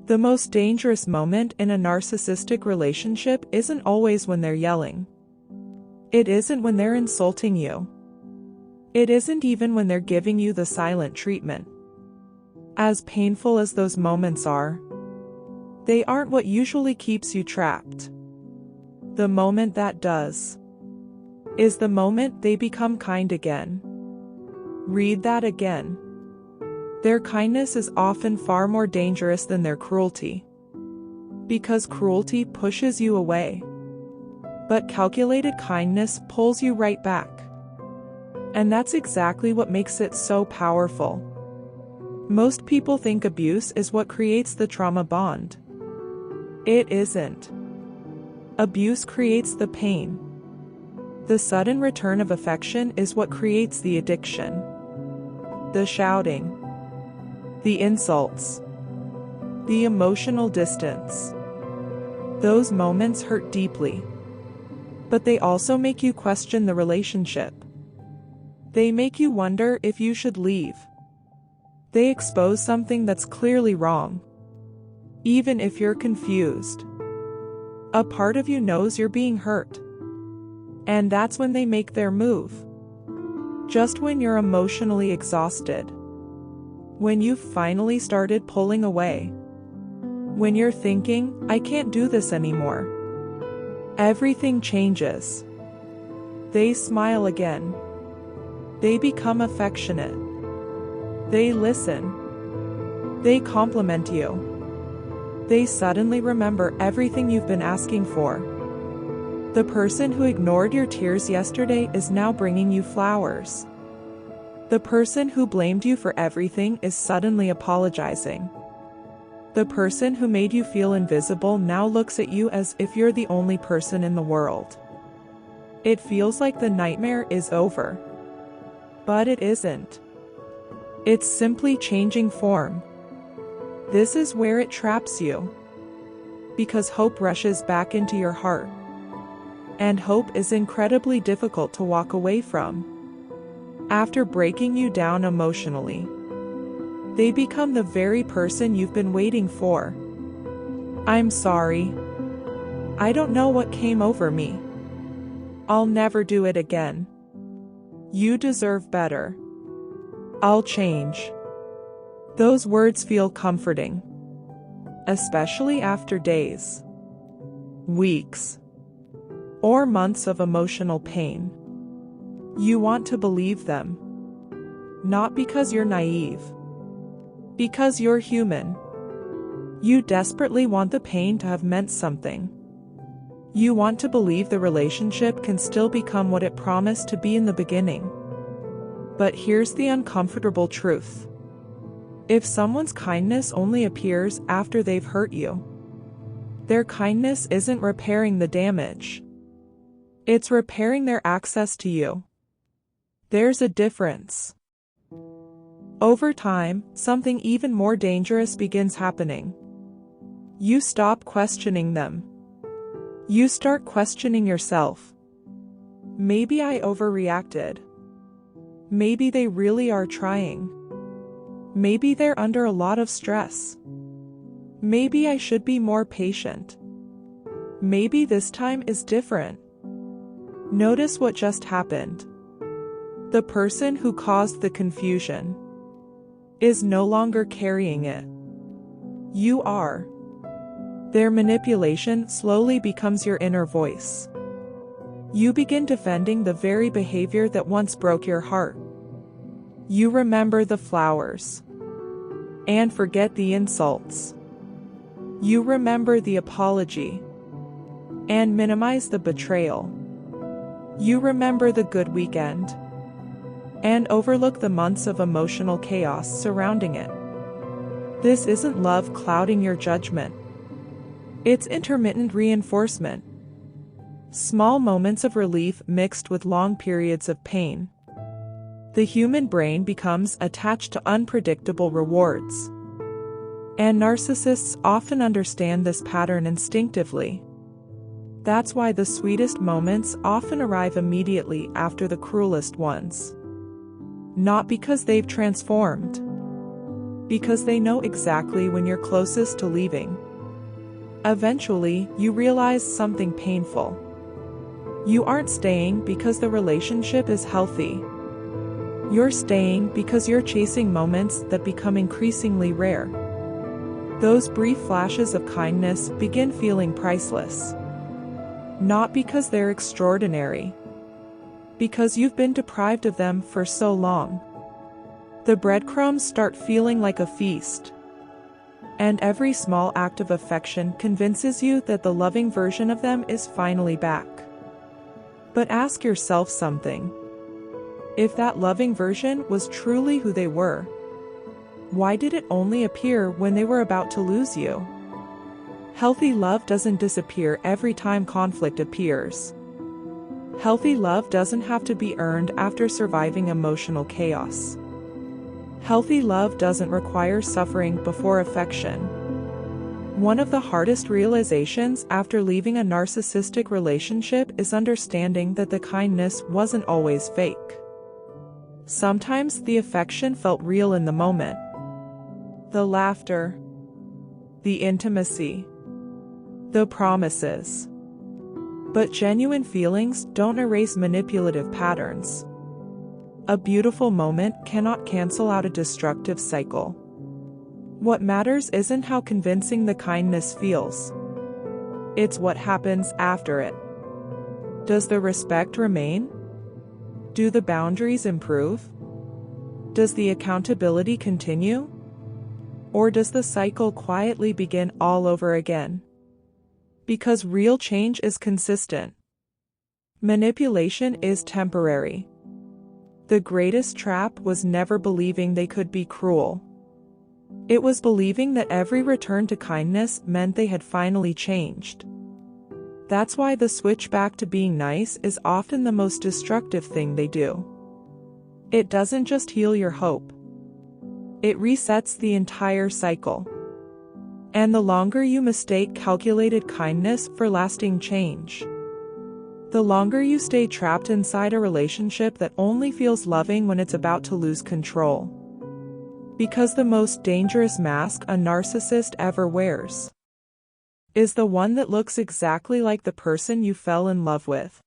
The most dangerous moment in a narcissistic relationship isn't always when they're yelling. It isn't when they're insulting you. It isn't even when they're giving you the silent treatment. As painful as those moments are, they aren't what usually keeps you trapped. The moment that does is the moment they become kind again. Read that again. Their kindness is often far more dangerous than their cruelty. Because cruelty pushes you away. But calculated kindness pulls you right back. And that's exactly what makes it so powerful. Most people think abuse is what creates the trauma bond. It isn't. Abuse creates the pain. The sudden return of affection is what creates the addiction. The shouting. The insults. The emotional distance. Those moments hurt deeply. But they also make you question the relationship. They make you wonder if you should leave. They expose something that's clearly wrong. Even if you're confused. A part of you knows you're being hurt. And that's when they make their move. Just when you're emotionally exhausted. When you've finally started pulling away. When you're thinking, I can't do this anymore. Everything changes. They smile again. They become affectionate. They listen. They compliment you. They suddenly remember everything you've been asking for. The person who ignored your tears yesterday is now bringing you flowers. The person who blamed you for everything is suddenly apologizing. The person who made you feel invisible now looks at you as if you're the only person in the world. It feels like the nightmare is over. But it isn't. It's simply changing form. This is where it traps you. Because hope rushes back into your heart. And hope is incredibly difficult to walk away from. After breaking you down emotionally, they become the very person you've been waiting for. I'm sorry. I don't know what came over me. I'll never do it again. You deserve better. I'll change. Those words feel comforting. Especially after days, weeks, or months of emotional pain. You want to believe them. Not because you're naive. Because you're human. You desperately want the pain to have meant something. You want to believe the relationship can still become what it promised to be in the beginning. But here's the uncomfortable truth. If someone's kindness only appears after they've hurt you, their kindness isn't repairing the damage. It's repairing their access to you. There's a difference. Over time, something even more dangerous begins happening. You stop questioning them. You start questioning yourself. Maybe I overreacted. Maybe they really are trying. Maybe they're under a lot of stress. Maybe I should be more patient. Maybe this time is different. Notice what just happened. The person who caused the confusion is no longer carrying it. You are. Their manipulation slowly becomes your inner voice. You begin defending the very behavior that once broke your heart. You remember the flowers. And forget the insults. You remember the apology. And minimize the betrayal. You remember the good weekend. And overlook the months of emotional chaos surrounding it. This isn't love clouding your judgment. It's intermittent reinforcement. Small moments of relief mixed with long periods of pain. The human brain becomes attached to unpredictable rewards. And narcissists often understand this pattern instinctively. That's why the sweetest moments often arrive immediately after the cruelest ones. Not because they've transformed, Because they know exactly when you're closest to leaving. Eventually, you realize something painful. You aren't staying because the relationship is healthy. You're staying because you're chasing moments that become increasingly rare. Those brief flashes of kindness begin feeling priceless. Not because they're extraordinary. Because you've been deprived of them for so long. The breadcrumbs start feeling like a feast. And every small act of affection convinces you that the loving version of them is finally back. But ask yourself something. If that loving version was truly who they were, why did it only appear when they were about to lose you? Healthy love doesn't disappear every time conflict appears. Healthy love doesn't have to be earned after surviving emotional chaos. Healthy love doesn't require suffering before affection. One of the hardest realizations after leaving a narcissistic relationship is understanding that the kindness wasn't always fake. Sometimes the affection felt real in the moment. The laughter, the intimacy, the promises. But genuine feelings don't erase manipulative patterns. A beautiful moment cannot cancel out a destructive cycle. What matters isn't how convincing the kindness feels. It's what happens after it. Does the respect remain? Do the boundaries improve? Does the accountability continue? Or does the cycle quietly begin all over again? Because real change is consistent. Manipulation is temporary. The greatest trap was never believing they could be cruel. It was believing that every return to kindness meant they had finally changed. That's why the switch back to being nice is often the most destructive thing they do. It doesn't just heal your hope. It resets the entire cycle. And the longer you mistake calculated kindness for lasting change, the longer you stay trapped inside a relationship that only feels loving when it's about to lose control. Because the most dangerous mask a narcissist ever wears is the one that looks exactly like the person you fell in love with.